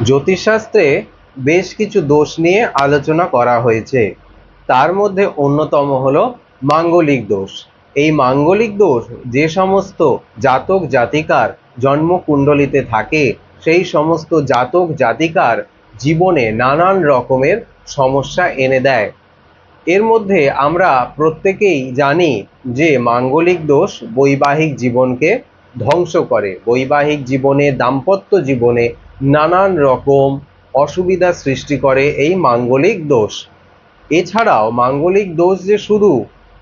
জ্যোতিষশাস্ত্রে বেশ কিছু দোষ নিয়ে আলোচনা করা হয়েছে। তার মধ্যে অন্যতম হলো মাঙ্গলিক দোষ। এই মাঙ্গলিক দোষ যে সমস্ত জাতক জাতিকার জন্মকুণ্ডলিতে থাকে, সেই সমস্ত জাতক জাতিকার জীবনে নানান রকমের সমস্যা এনে দেয়। এর মধ্যে আমরা প্রত্যেকেই জানি যে মাঙ্গলিক দোষ বৈবাহিক জীবনকে ধ্বংস করে, বৈবাহিক জীবনে, দাম্পত্য জীবনে নানান রকম অসুবিধা সৃষ্টি করে এই মাঙ্গলিক দোষ। এছাড়াও মাঙ্গলিক দোষ যে শুধু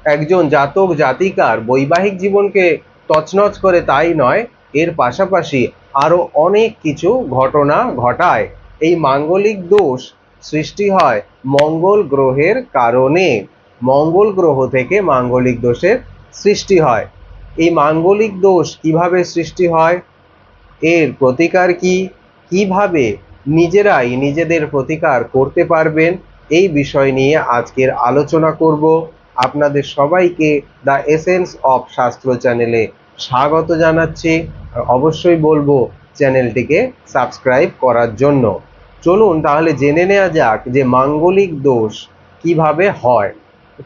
একজন জাতক জাতিকার বৈবাহিক জীবনকে তছনছ করে তাই নয়, এর পাশাপাশি আরো অনেক কিছু ঘটনা ঘটায়। এই মাঙ্গলিক দোষ সৃষ্টি হয় মঙ্গল গ্রহের কারণে। মঙ্গল গ্রহ থেকে মাঙ্গলিক দোষের সৃষ্টি হয়। এই মাঙ্গলিক দোষ কিভাবে সৃষ্টি হয়, এর প্রতিকার কি, কিভাবে নিজেরাই নিজেদের প্রতিকার করতে পারবেন, এই বিষয় নিয়ে আজকের আলোচনা করব। আপনাদের সবাইকে দ্য এসেন্স অফ শাস্ত্র চ্যানেলে স্বাগত জানাচ্ছি। অবশ্যই বলবো চ্যানেলটিকে সাবস্ক্রাইব করার জন্য। চলুন তাহলে জেনে নেওয়া যাক যে মাঙ্গলিক দোষ কিভাবে হয়।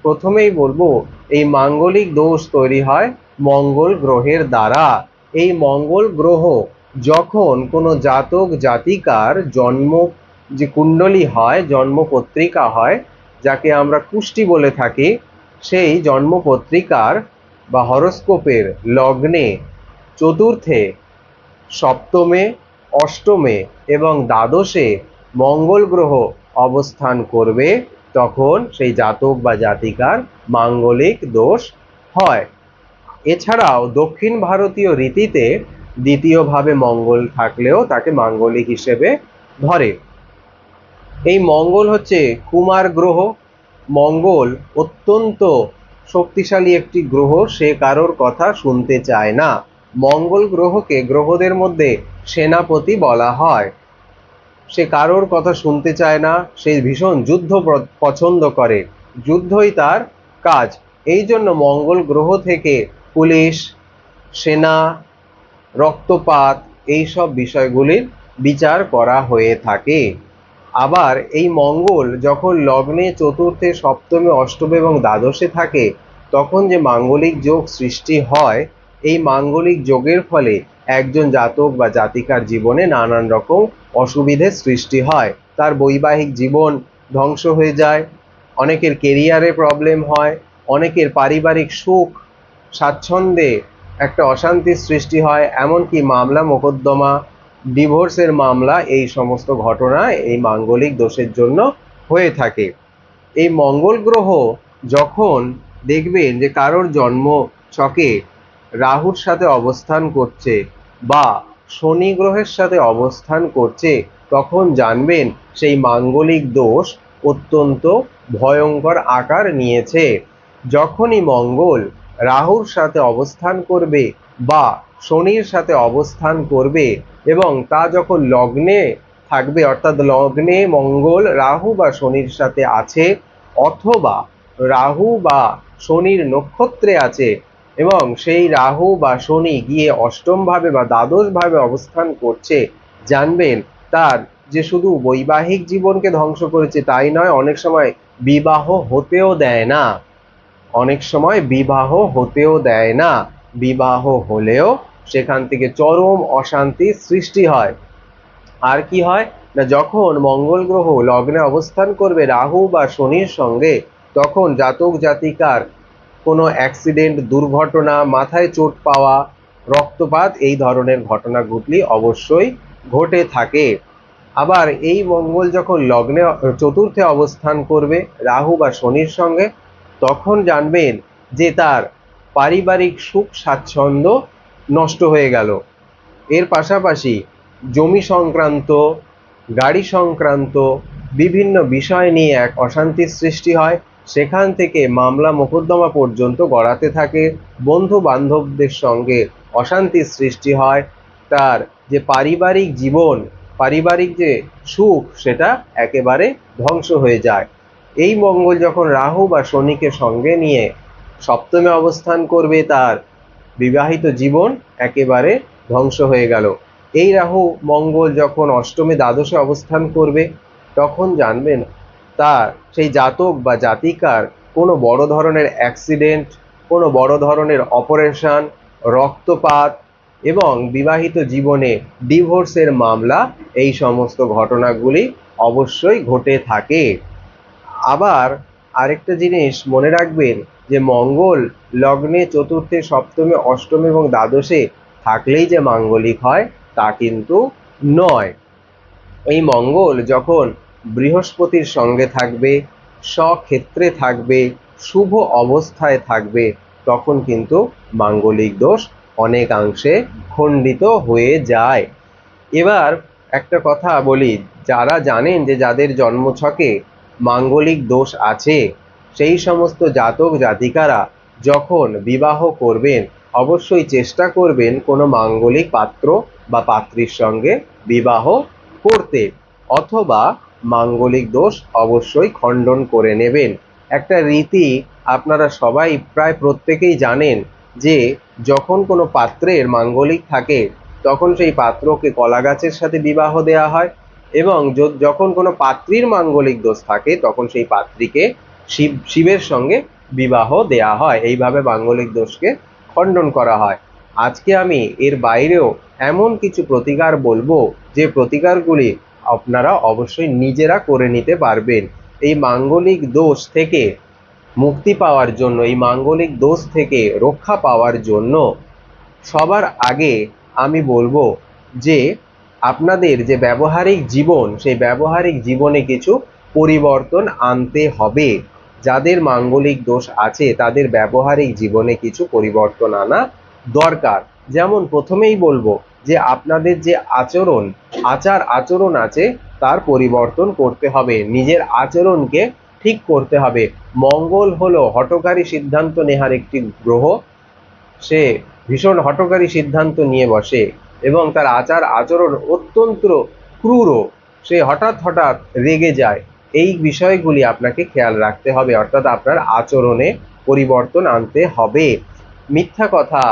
প্রথমেই বলবো, এই মাঙ্গলিক দোষ তৈরি হয় মঙ্গল গ্রহের দ্বারা। এই মঙ্গল গ্রহ যখন কোনো জাতক জাতিকার জন্ম যে কুণ্ডলী হয়, জন্মপত্রিকা হয়, যাকে আমরা কুষ্টি বলে থাকি, সেই জন্মপত্রিকার বা হরোস্কোপের লগ্নে চতুর্থে, সপ্তমে, অষ্টমে এবং দ্বাদশে মঙ্গল গ্রহ অবস্থান করবে, তখন সেই জাতক বা জাতিকার মাঙ্গলিক দোষ হয়। এছাড়াও দক্ষিণ ভারতীয় রীতিতে দ্বিতীয়ভাবে মঙ্গল থাকলেও তাকে মাঙ্গলিক হিসেবে ধরে। এই মঙ্গল হচ্ছে কুমার গ্রহ। মঙ্গল অত্যন্ত শক্তিশালী একটি গ্রহ, সে কারোর কথা শুনতে চায় না। মঙ্গল গ্রহকে গ্রহদের মধ্যে সেনাপতি বলা হয়। সে কারোর কথা শুনতে চায় না, সে ভীষণ যুদ্ধ পছন্দ করে, যুদ্ধই তার কাজ। এই জন্য মঙ্গল গ্রহ থেকে পুলিশ, সেনা, রক্তপাত এইসব বিষয়গুলির বিচার করা হয়ে থাকে। আবার এই মঙ্গল যখন লগ্নে চতুর্থে, সপ্তমে, অষ্টমে এবং দ্বাদশে থাকে, তখন যে মাঙ্গলিক যোগ সৃষ্টি হয়, এই মাঙ্গলিক যোগের ফলে একজন জাতক বা জাতিকার জীবনে নানান রকম অসুবিধের সৃষ্টি হয়। তার বৈবাহিক জীবন ধ্বংস হয়ে যায়, অনেকের কেরিয়ারে প্রবলেম হয়, অনেকের পারিবারিক সুখ স্বাচ্ছন্দ্যে একটা অশান্তির সৃষ্টি হয়, এমনকি মামলা মোকদ্দমা, ডিভোর্সের মামলা, এই সমস্ত ঘটনা এই মাঙ্গলিক দোষের জন্য হয়ে থাকে। এই মঙ্গল গ্রহ যখন দেখবেন যে কারোর জন্ম ছকে রাহুর সাথে অবস্থান করছে বা শনি গ্রহের সাথে অবস্থান করছে, তখন জানবেন সেই মাঙ্গলিক দোষ অত্যন্ত ভয়ঙ্কর আকার নিয়েছে। যখনই মঙ্গল রাহুর সাথে অবস্থান করবে বা শনির সাথে অবস্থান করবে এবং তা যখন লগ্নে থাকবে, অর্থাৎ লগ্নে মঙ্গল রাহু বা শনির সাথে আছে, অথবা রাহু বা শনির নক্ষত্রে আছে এবং সেই রাহু বা শনি গিয়ে অষ্টম ভাবে বা দ্বাদশ ভাবে অবস্থান করছে, জানবেন তার যে শুধু বৈবাহিক জীবনকে ধ্বংস করেছে তাই নয়, অনেক সময় বিবাহ হতেও দেয় না। অনেক সময় বিবাহ হতেও দেয় না। বিবাহ হলেও সেখান থেকে চরম অশান্তির সৃষ্টি হয়। আর কি হয় না, যখন মঙ্গল গ্রহ লগ্নে অবস্থান করবে রাহু বা শনির সঙ্গে, তখন জাতক জাতিকার কোনো অ্যাক্সিডেন্ট, দুর্ঘটনা, মাথায় চোট পাওয়া, রক্তপাত, এই ধরনের ঘটনাগুলি অবশ্যই ঘটে থাকে। আবার এই মঙ্গল যখন লগ্নে চতুর্থে অবস্থান করবে রাহু বা শনির সঙ্গে, তখন জানবেন যে তার পারিবারিক সুখ স্বাচ্ছন্দ্য নষ্ট হয়ে গেল। এর পাশাপাশি জমি সংক্রান্ত, গাড়ি সংক্রান্ত বিভিন্ন বিষয় নিয়ে এক অশান্তির সৃষ্টি হয়, সেখান থেকে মামলা মোকদ্দমা পর্যন্ত গড়াতে থাকে। বন্ধু বান্ধবদের সঙ্গে অশান্তির সৃষ্টি হয়, তার যে পারিবারিক জীবন, পারিবারিক যে সুখ, সেটা একেবারে ধ্বংস হয়ে যায়। এই মঙ্গল যখন রাহু বা শনিকে সঙ্গে নিয়ে সপ্তমে অবস্থান করবে, তার বিবাহিত জীবন একেবারে ধ্বংস হয়ে গেল। এই রাহু মঙ্গল যখন অষ্টমে দ্বাদশে অবস্থান করবে, তখন জানবেন তার সেই জাতক বা জাতিকার কোনো বড় ধরনের অ্যাক্সিডেন্ট, কোনো বড় ধরনের অপারেশন, রক্তপাত এবং বিবাহিত জীবনে ডিভোর্সের মামলা, এই সমস্ত ঘটনাগুলি অবশ্যই ঘটে থাকে। আবার আরেকটা জিনিস মনে রাখবেন যে মঙ্গল লগ্নে চতুর্থে সপ্তমে অষ্টমে এবং দ্বাদশে থাকলেই যে মাঙ্গলিক হয় তা কিন্তু নয়। এই মঙ্গল যখন বৃহস্পতির সঙ্গে থাকবে, স্বক্ষেত্রে থাকবে, শুভ অবস্থায় থাকবে, তখন কিন্তু মাঙ্গলিক দোষ অনেকাংশে খণ্ডিত হয়ে যায়। এবার একটা কথা বলি, যারা জানেন যে যাদের জন্মছকে মাঙ্গলিক দোষ আছে, সেই সমস্ত জাতক জাতিকারা যখন বিবাহ করবেন অবশ্যই চেষ্টা করবেন কোনো মাঙ্গলিক পাত্র বা পাত্রীর সঙ্গে বিবাহ করতে, অথবা মাঙ্গলিক দোষ অবশ্যই খণ্ডন করে নেবেন। একটা রীতি আপনারা সবাই প্রায় প্রত্যেকেই জানেন যে যখন কোনো পাত্রের মাঙ্গলিক থাকে তখন সেই পাত্রকে কলা গাছের সাথে বিবাহ দেয়া হয়, এবং যখন কোনো পাত্রীর মাঙ্গলিক দোষ থাকে তখন সেই পাত্রীকে শিবের সঙ্গে বিবাহ দেয়া হয়। এইভাবে মাঙ্গলিক দোষকে খণ্ডন করা হয়। আজকে আমি এর বাইরেও এমন কিছু প্রতিকার বলবো যে প্রতিকারগুলি আপনারা অবশ্যই নিজেরা করে নিতে পারবেন। এই মাঙ্গলিক দোষ থেকে মুক্তি পাওয়ার জন্য, এই মাঙ্গলিক দোষ থেকে রক্ষা পাওয়ার জন্য সবার আগে আমি বলবো যে আপনাদের যে ব্যবহারিক জীবন, সেই ব্যবহারিক জীবনে কিছু পরিবর্তন আনতে হবে। যাদের মাঙ্গলিক দোষ আছে তাদের ব্যবহারিক জীবনে কিছু পরিবর্তন আনা দরকার। যেমন প্রথমেই বলবো যে আপনাদের যে আচার আচরণ আছে তার পরিবর্তন করতে হবে, নিজের আচরণকে ঠিক করতে হবে। মঙ্গল হলো হঠকারী সিদ্ধান্ত নেওয়ার একটি গ্রহ। সে ভীষণ হঠকারী সিদ্ধান্ত নিয়ে বসে এবং তার আচার আচরণ অত্যন্ত ক্রূর। সে হঠাৎ হঠাৎ রেগে যায়। এই বিষয়গুলি আপনাকে খেয়াল রাখতে হবে, অর্থাৎ আপনার আচরণে পরিবর্তন আনতে হবে। মিথ্যা কথা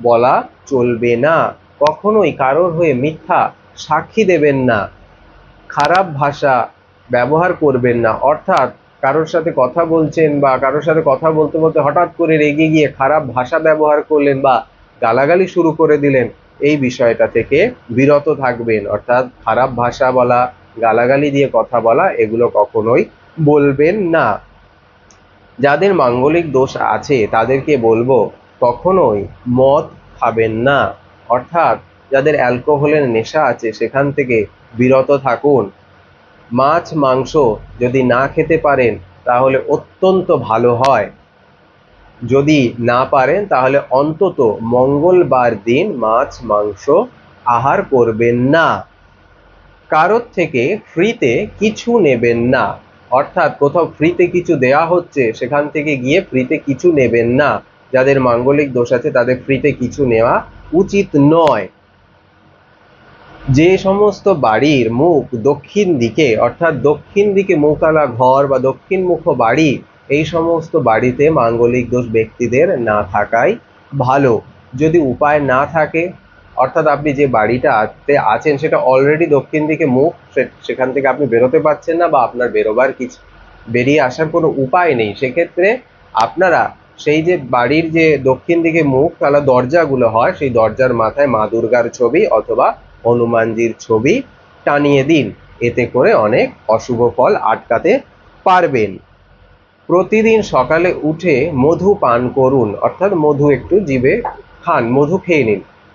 বলা চলবে না, কখনোই কারোর হয়ে মিথ্যা সাক্ষী দেবেন না, খারাপ ভাষা ব্যবহার করবেন না, অর্থাৎ কারোর সাথে কথা বলছেন বা কারোর সাথে কথা বলতে বলতে হঠাৎ করে রেগে গিয়ে খারাপ ভাষা ব্যবহার করলেন বা গালাগালি শুরু করে দিলেন, এই বিষয়টা থেকে বিরত থাকবেন। অর্থাৎ খারাপ ভাষা বলা, গালাগালি দিয়ে কথা বলা, এগুলো কখনোই বলবেন না। যাদের মাঙ্গলিক দোষ আছে তাদেরকে বলবো কখনোই মদ খাবেন না, অর্থাৎ যাদের অ্যালকোহলের নেশা আছে সেখান থেকে বিরত থাকুন। মাছ মাংস যদি না খেতে পারেন তাহলে অত্যন্ত ভালো হয়, যদি না পারেন তাহলে অন্তত মঙ্গলবার দিন মাছ মাংস আহার করবেন না। কারোর থেকে ফ্রিতে কিছু নেবেন না, অর্থাৎ কোথাও ফ্রিতে কিছু দেয়া হচ্ছে সেখান থেকে গিয়ে ফ্রিতে কিছু নেবেন না। যাদের মাঙ্গলিক দোষ আছে তাদের ফ্রিতে কিছু নেওয়া উচিত নয়। যে সমস্ত বাড়ির মুখ দক্ষিণ দিকে, অর্থাৎ দক্ষিণ দিকে মুখালা ঘর বা দক্ষিণমুখ বাড়ি, এই সমস্ত বাড়িতে মাঙ্গলিক দোষ ব্যক্তিদের না থাকাই ভালো। যদি উপায় না থাকে, অর্থাৎ আপনি যে বাড়িটাতে আছেন সেটা অলরেডি দক্ষিণ দিকে মুখ, সেখান থেকে আপনি বেরোতে পারছেন না বা আপনার বেরিয়ে আসার কোনো উপায় নেই, সেক্ষেত্রে আপনারা সেই যে বাড়ির যে দক্ষিণ দিকে মুখ তালা দরজাগুলো হয় সেই দরজার মাথায় মা দুর্গার ছবি অথবা হনুমানজির ছবি টানিয়ে দিন, এতে করে অনেক অশুভ ফল আটকাতে পারবেন। প্রতিদিন সকালে উঠে মধু পান করুন, অর্থাৎ মধু একটু জিভে খান, মধু খেয়ে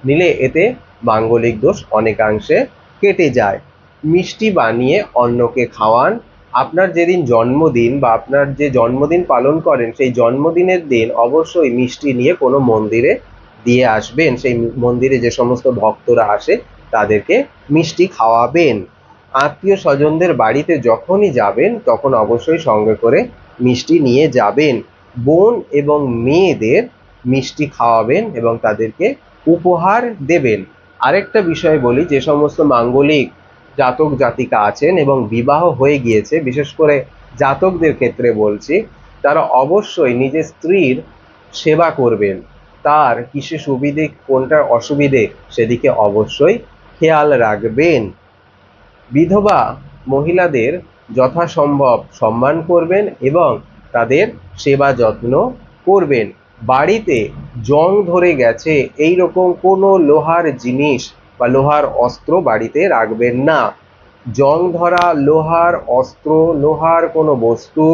নিলে এতে মাঙ্গলিক দোষ অনেকাংশে কেটে যায়। মিষ্টি বানিয়ে অন্যকে খাওয়ান। আপনার যেদিন জন্মদিন বা আপনার যে জন্মদিন পালন করেন সেই জন্মদিনের দিন অবশ্যই মিষ্টি নিয়ে কোনো মন্দিরে দিয়ে আসবেন, সেই মন্দিরে যে সমস্ত ভক্তরা আসে তাদেরকে মিষ্টি খাওয়াবেন। আত্মীয় স্বজনদের বাড়িতে যখনই যাবেন তখন অবশ্যই সঙ্গে করে মিষ্টি নিয়ে যাবেন। বোন এবং মেয়েদের মিষ্টি খাওয়াবেন এবং তাদেরকে উপহার দেবেন। আরেকটা বিষয় বলি, যে সমস্ত মাঙ্গলিক জাতক জাতিকা আছেন এবং বিবাহ হয়ে গিয়েছে, বিশেষ করে জাতকদের ক্ষেত্রে বলছি, তারা অবশ্যই নিজের স্ত্রীর সেবা করবেন। তার কিসে সুবিধে কোনটার অসুবিধে সেদিকে অবশ্যই খেয়াল রাখবেন। বিধবা মহিলাদের যথাসম্ভব সম্মান করবেন এবং তাদের সেবা যত্ন করবেন। বাড়িতে জং ধরে গেছে এই রকম কোনো লোহার জিনিস বা লোহার অস্ত্র বাড়িতে রাখবেন না। জং ধরা লোহার অস্ত্র, লোহার কোনো বস্তু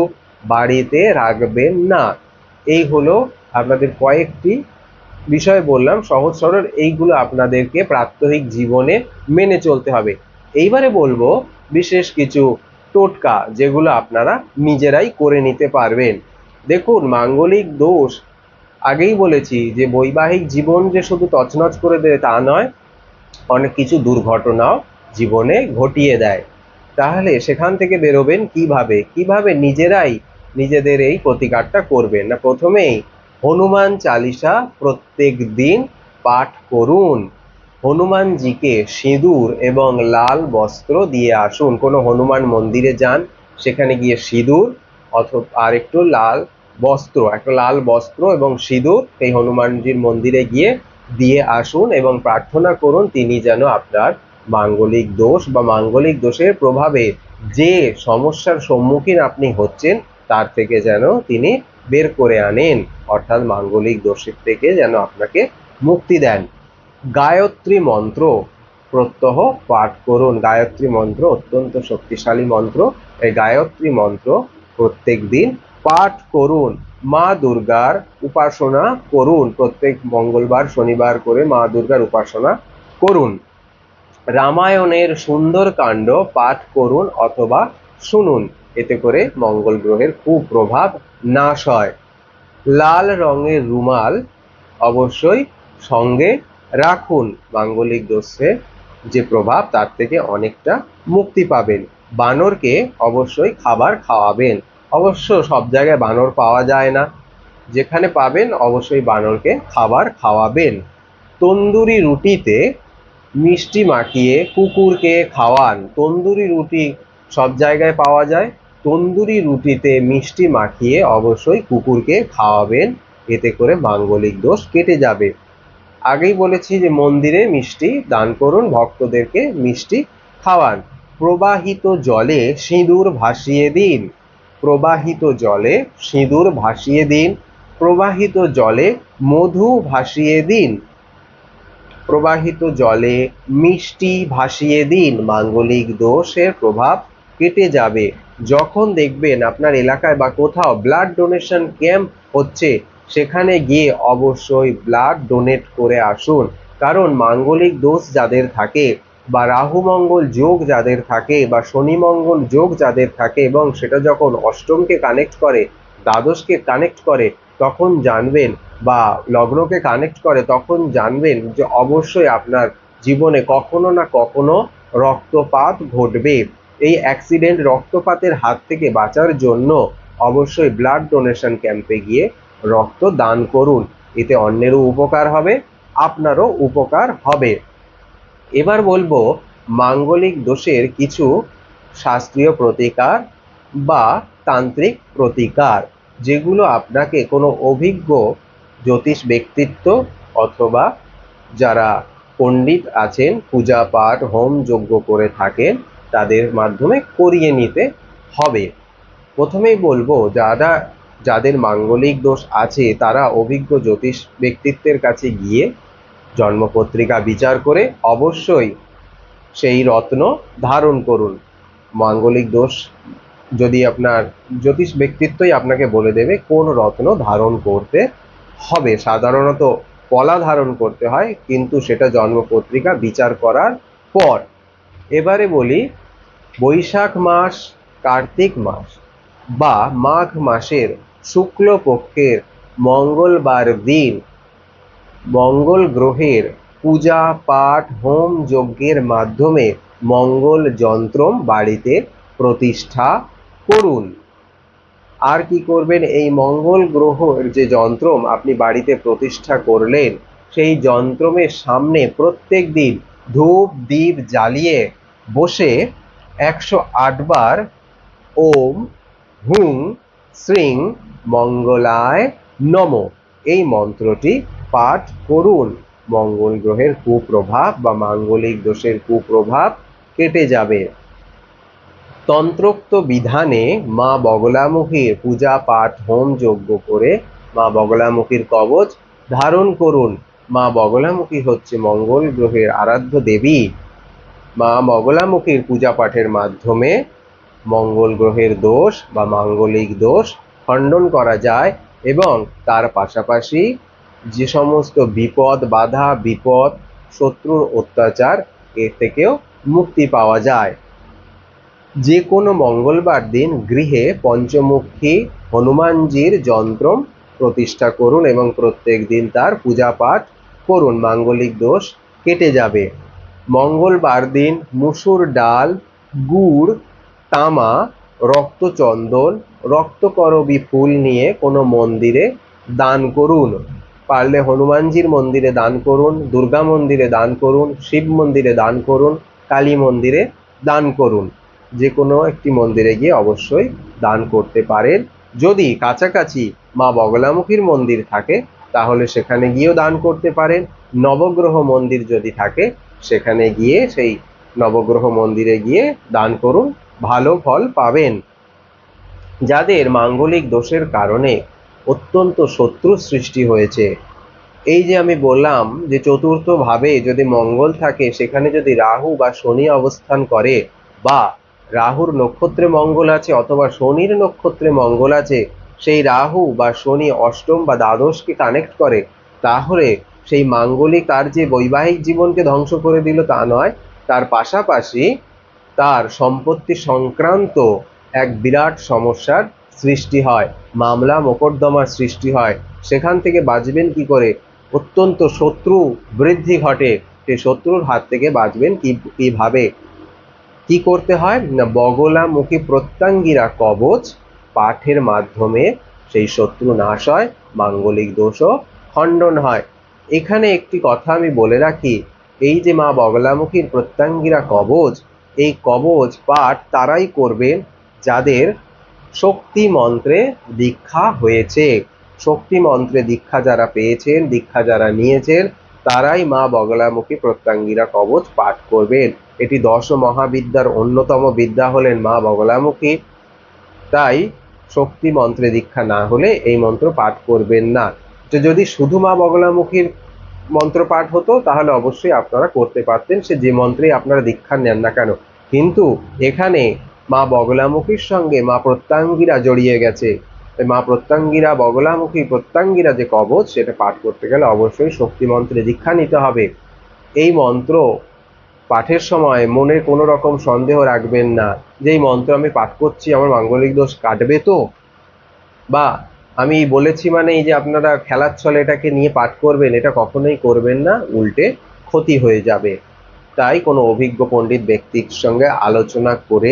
বাড়িতে রাখবেন না। এই হলো আপনাদের কয়েকটি বিষয় বললাম, সহজ সরল, এইগুলো আপনাদেরকে প্রাত্যহিক জীবনে মেনে চলতে হবে। এইবারে বলবো বিশেষ কিছু টোটকা যেগুলো আপনারা নিজেরাই করে নিতে পারবেন। দেখুন, মাঙ্গলিক দোষ আগেই বলেছি যে বৈবাহিক জীবন যে শুধু তছনছ করে দেয় তা নয়, অনেক কিছু দুর্ঘটনাও জীবনে ঘটিয়ে দেয়। তাহলে সেখান থেকে বেরোবেন কিভাবে? কিভাবে নিজেরাই নিজেদের এই প্রতিকারটা করবেন? না, প্রথমেই হনুমান চালিসা প্রত্যেক দিন পাঠ করুন। হনুমানজিকে সিঁদুর এবং লাল বস্ত্র দিয়ে আসুন। কোনো হনুমান মন্দিরে যান, সেখানে গিয়ে সিঁদুর অথবা আর একটু লাল বস্ত্র, একটা লাল বস্ত্র এবং সিঁদুর এই হনুমানজির মন্দিরে গিয়ে দিয়ে আসুন এবং প্রার্থনা করুন তিনি যেন আপনার মাঙ্গলিক দোষ বা মাঙ্গলিক দোষের প্রভাবে যে সমস্যার সম্মুখীন আপনি হচ্ছেন তার থেকে যেন তিনি বের করে আনেন, অর্থাৎ মাঙ্গলিক দোষের থেকে যেন আপনাকে মুক্তি দেন। গায়ত্রী মন্ত্র প্রত্যহ পাঠ করুন। গায়ত্রী মন্ত্র অত্যন্ত শক্তিশালী মন্ত্র। এই গায়ত্রী মন্ত্র প্রত্যেক দিন পাঠ করুন। মা দুর্গার উপাসনা করুন। প্রত্যেক মঙ্গলবার শনিবার করে মা দুর্গার উপাসনা করুন। রামায়ণের সুন্দরকাণ্ড পাঠ করুন অথবা শুনুন, এতে করে মঙ্গল গ্রহের কুপ্রভাব নাশ হয়। লাল রঙের রুমাল অবশ্যই সঙ্গে রাখুন। মাঙ্গলিক দোষের যে প্রভাব তার থেকে অনেকটা মুক্তি পাবেন। বানরকে অবশ্যই খাবার খাওয়াবেন। অবশ্য সব জায়গায় বানর পাওয়া যায় না, যেখানে পাবেন অবশ্যই বানরকে খাবার খাওয়াবেন। তন্দুরি রুটিতে মিষ্টি মাখিয়ে কুকুরকে খাওয়ান। তন্দুরি রুটি সব জায়গায় পাওয়া যায়, তন্দুরি রুটিতে মিষ্টি মাখিয়ে অবশ্যই কুকুরকে খাওয়াবেন, এতে করে মাঙ্গলিক দোষ কেটে যাবে। আগেই বলেছি যে মন্দিরে মিষ্টি দান করুন, ভক্তদেরকে মিষ্টি খাওয়ান। প্রবাহিত জলে সিঁদুর ভাসিয়ে দিন। প্রবাহিত জলে সিঁদুর ভাসিয়ে দিন। প্রবাহিত জলে মধু ভাসিয়ে দিন। প্রবাহিত জলে মিষ্টি ভাসিয়ে দিন। মাঙ্গলিক দোষের প্রভাব কেটে যাবে। যখন দেখবেন আপনার এলাকায় বা কোথাও ব্লাড ডোনেশন ক্যাম্প হচ্ছে, সেখানে গিয়ে অবশ্যই ব্লাড ডোনেট করে আসুন। কারণ মাঙ্গলিক দোষ যাদের থাকে বা রাহু মঙ্গল যোগ যাদের থাকে বা শনি মঙ্গল যোগ যাদের থাকে এবং সেটা যখন অষ্টমকে কানেক্ট করে, দ্বাদশকে কানেক্ট করে, তখন জানবেন বা লগ্নকে কানেক্ট করে, তখন জানবেন যে অবশ্যই আপনার জীবনে কখনো না কখনো রক্তপাত ঘটবে। এই অ্যাক্সিডেন্ট রক্তপাতের হাত থেকে বাঁচার জন্য অবশ্যই ব্লাড ডোনেশন ক্যাম্পে গিয়ে রক্ত দান করুন। এতে অন্যেরও উপকার হবে, আপনারও উপকার হবে। এবার বলবো মাঙ্গলিক দোষের কিছু শাস্ত্রীয় প্রতিকার বা তান্ত্রিক প্রতিকার, যেগুলো আপনাকে কোনো অভিজ্ঞ জ্যোতিষ ব্যক্তিত্ব অথবা যারা পণ্ডিত আছেন, পূজা পাঠ হোম যজ্ঞ করে থাকেন, তাদের মাধ্যমে করিয়ে নিতে হবে। প্রথমেই বলবো যাদের মাঙ্গলিক দোষ আছে তারা অভিজ্ঞ জ্যোতিষ ব্যক্তিত্বের কাছে গিয়ে জন্মপত্রিকা বিচার করে অবশ্যই সেই রত্ন ধারণ করুন। মাঙ্গলিক দোষ যদি আপনার জ্যোতিষ ব্যক্তিত্বই আপনাকে বলে দেবে কোন রত্ন ধারণ করতে হবে। সাধারণত কলা ধারণ করতে হয়, কিন্তু সেটা জন্মপত্রিকা বিচার করার পর। এবারে বলি, বৈশাখ মাস, কার্তিক মাস বা মাঘ মাসের শুক্লপক্ষের মঙ্গলবার দিন মঙ্গল গ্রহের পূজা পাঠ হোম যজ্ঞের মাধ্যমে মঙ্গল যন্ত্রম বাড়িতে প্রতিষ্ঠা করুন। আর কি করবেন? এই মঙ্গল গ্রহের যে যন্ত্রম আপনি বাড়িতে প্রতিষ্ঠা করলেন, সেই যন্ত্রমের সামনে প্রত্যেক দিন ধূপ দীপ জ্বালিয়ে বসে 108 বার ওম হুং শ্রীং মঙ্গলায় নমঃ এই মন্ত্রটি পাঠ করুন। মঙ্গল গ্রহের কুপ্রভাব বা মাঙ্গলিক দোষের কুপ্রভাব কেটে যাবে। তন্ত্রোক্ত বিধানে মা বগলামুখীর পূজা পাঠ হোম যজ্ঞ করে মা বগলামুখীর কবচ ধারণ করুন। মা বগলামুখী হচ্ছে মঙ্গল গ্রহের আরাধ্য দেবী। মা বগলামুখীর পূজা পাঠের মাধ্যমে মঙ্গল গ্রহের দোষ বা মাঙ্গলিক দোষ খণ্ডন করা যায় এবং তার পাশাপাশি যে সমস্ত বিপদ বাধা বিপদ শত্রুর অত্যাচার এর থেকেও মুক্তি পাওয়া যায়। যে কোনো মঙ্গলবার দিন গৃহে পঞ্চমুখী হনুমানজির যন্ত্র প্রতিষ্ঠা করুন এবং প্রত্যেক দিন তার পূজা পাঠ করুন, মাঙ্গলিক দোষ কেটে যাবে। মঙ্গলবার দিন মুসুর ডাল, গুড়, তামা, রক্তচন্দন, রক্তকরবী ফুল নিয়ে কোনো মন্দিরে দান করুন। পারলে হনুমানজির মন্দিরে দান করুন, দুর্গা মন্দিরে দান করুন, শিব মন্দিরে দান করুন, কালী মন্দিরে দান করুন। যে কোনো একটি মন্দিরে গিয়ে অবশ্যই দান করতে পারেন। যদি কাছাকাছি মা বগলামুখীর মন্দির থাকে তাহলে সেখানে গিয়েও দান করতে পারেন। নবগ্রহ মন্দির যদি থাকে সেখানে গিয়ে সেই নবগ্রহ মন্দিরে গিয়ে দান করুন, ভালো ফল পাবেন। যাদের মাঙ্গলিক দোষের কারণে অত্যন্ত শত্রু সৃষ্টি হয়েছে, এই যে আমি বললাম যে চতুর্থ ভাবে যদি মঙ্গল থাকে সেখানে যদি রাহু বা শনি অবস্থান করে বা রাহুর নক্ষত্রে মঙ্গল আছে অথবা শনির নক্ষত্রে মঙ্গল আছে, সেই রাহু বা শনি অষ্টম বা দ্বাদশকে কানেক্ট করে, তাহলে সেই মাঙ্গলিক তার যে বৈবাহিক জীবনকে ধ্বংস করে দিল তা নয়, তার পাশাপাশি তার সম্পত্তি সংক্রান্ত এক বিরাট সমস্যার সৃষ্টি হয়, মামলা মোকদ্দমার সৃষ্টি হয়। সেখান থেকে বাঁচবেন কি করে? অত্যন্ত শত্রু বৃদ্ধি ঘটে, সেই শত্রুর হাত থেকে বাঁচবেন কিভাবে? কি করতে হয় না, বগলামুখী প্রত্যঙ্গিরা কবচ পাঠের মাধ্যমে সেই শত্রু নাশ হয়, মাঙ্গলিক দোষও খণ্ডন হয়। এখানে একটি কথা আমি বলে রাখি, এই যে মা বগলামুখীর প্রত্যঙ্গিরা কবচ, এই কবচ পাঠ তারাই করবেন যাদের শক্তি মন্ত্রে দীক্ষা হয়েছে। শক্তি মন্ত্রে দীক্ষা যারা পেয়েছেন, দীক্ষা যারা নিয়েছেন, তারাই মা বগলামুখী প্রত্যঙ্গিরা কবচ পাঠ করবেন। এটি দশ মহাবিদ্যার অন্যতম বিদ্যা হলেন মা বগলামুখী, তাই শক্তি মন্ত্রে দীক্ষা না হলে এই মন্ত্র পাঠ করবেন না। তো যদি শুধু মা বগলামুখীর মন্ত্র পাঠ হতো তাহলে অবশ্যই আপনারা করতে পারতেন, সে যে মন্ত্রেই আপনারা দীক্ষা নেন না কেন। কিন্তু এখানে মা বগলামুখীর সঙ্গে মা প্রত্যঙ্গিরা জড়িয়ে গেছে, মা প্রত্যঙ্গিরা বগলামুখী প্রত্যঙ্গিরা যে কবচ সেটা পাঠ করতে গেলে অবশ্যই শক্তি মন্ত্রে দীক্ষা নিতে হবে। এই মন্ত্র পাঠের সময় মনে কোনো রকম সন্দেহ রাখবেন না যে এই মন্ত্র আমি পাঠ করছি আমার মাঙ্গলিক দোষ কাটবে তো, বা আমি বলেছি মানে এই যে আপনারা খেলার ছলে এটাকে নিয়ে পাঠ করবেন, এটা কখনোই করবেন না, উল্টে ক্ষতি হয়ে যাবে। তাই কোনো অভিজ্ঞ পণ্ডিত ব্যক্তির সঙ্গে আলোচনা করে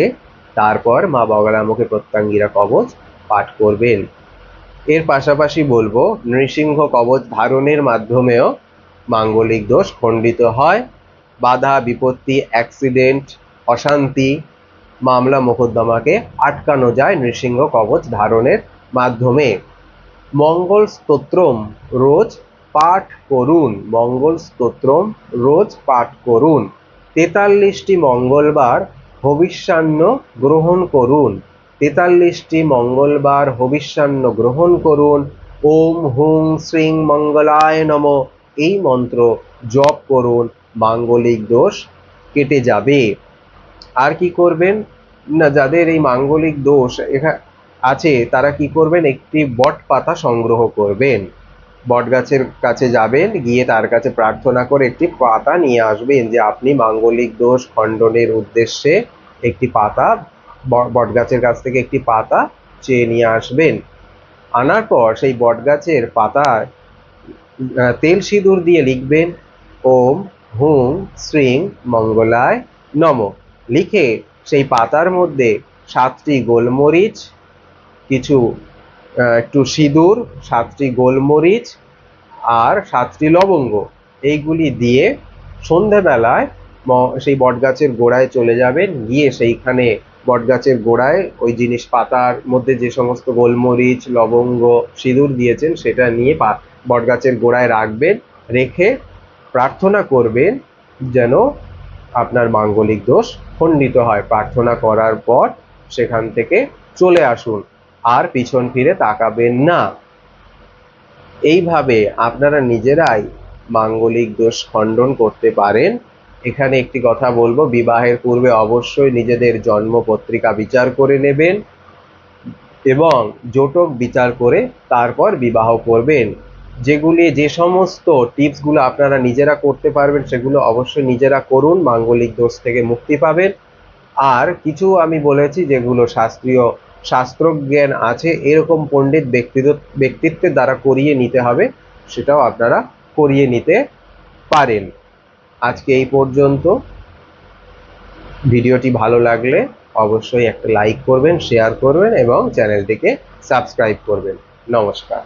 তারপর মা বগলামুখী প্রত্যঙ্গিরা কবচ পাঠ করবেন। এর পাশাপাশি বলবো নৃসিংহ কবচ ধারণের মাধ্যমেও মাঙ্গলিক দোষ খণ্ডিত হয়। বাধা বিপত্তি অ্যাক্সিডেন্ট অশান্তি মামলা মোকদ্দমাকে আটকানো যায় নৃসিংহ কবচ ধারণের মাধ্যমে। মঙ্গল স্তোত্রম রোজ পাঠ করুন, মঙ্গল স্তোত্রম রোজ পাঠ করুন। 43টি মঙ্গলবার হবিষ্যান্ন গ্রহণ করুন, 43টি মঙ্গলবার হবিষ্যান্ন গ্রহণ করুন। ওম হুং শ্রীং মঙ্গলায় নমঃ এই মন্ত্র জপ করুন, মাঙ্গলিক দোষ কেটে যাবে। আর কি করবেন না, যাদের এই মাঙ্গলিক দোষ আছে তারা কি করবেন, একটি বট পাতা সংগ্রহ করবেন, বট গাছের কাছে যাবেন, গিয়ে তার কাছে প্রার্থনা করে একটি পাতা নিয়ে আসবেন যে আপনি মাঙ্গলিক দোষ খণ্ডনের উদ্দেশ্যে একটি পাতা বট গাছের কাছ থেকে একটি পাতা চেয়ে নিয়ে আসবেন। আনার পর সেই বট গাছের পাতায় তেল সিঁদুর দিয়ে লিখবেন ওম হুং শ্রীং মঙ্গলায় নমঃ। লিখে সেই পাতার মধ্যে 7টি গোলমরিচ, কিছু একটু সিঁদুর, 7টি গোলমরিচ আর 7টি লবঙ্গ এইগুলি দিয়ে সন্ধেবেলায় সেই বটগাছের গোড়ায় চলে যাবেন, গিয়ে সেইখানে বটগাছের গোড়ায় ওই জিনিস পাতার মধ্যে যে সমস্ত গোলমরিচ লবঙ্গ সিঁদুর দিয়েছেন সেটা নিয়ে বটগাছের গোড়ায় রাখবেন। রেখে প্রার্থনা করবেন যেন আপনার মাঙ্গলিক দোষ খণ্ডিত হয়। প্রার্থনা করার পর সেখান থেকে চলে আসুন, আর পিছন ফিরে তাকাবেন না। এইভাবে আপনারা নিজেরাই মাঙ্গলিক দোষ খণ্ডন করতে পারেন। এখানে একটি কথা বলবো, বিবাহের পূর্বে অবশ্যই নিজেদের জন্ম পত্রিকা বিচার করে নেবেন এবং জোটক বিচার করে তারপর বিবাহ করবেন। যে সমস্ত টিপসগুলো আপনারা নিজেরা করতে পারবেন সেগুলো অবশ্যই নিজেরা করুন, মাঙ্গলিক দোষ থেকে মুক্তি পাবেন। আর কিছু আমি বলেছি যেগুলো শাস্ত্রজ্ঞান আছে এরকম পণ্ডিত ব্যক্তিত্বের দ্বারা করিয়ে নিতে হবে, সেটাও আপনারা করিয়ে নিতে পারেন। আজকে এই পর্যন্ত। ভিডিওটি ভালো লাগলে অবশ্যই একটা লাইক করবেন, শেয়ার করবেন এবং চ্যানেলটিকে সাবস্ক্রাইব করবেন। নমস্কার।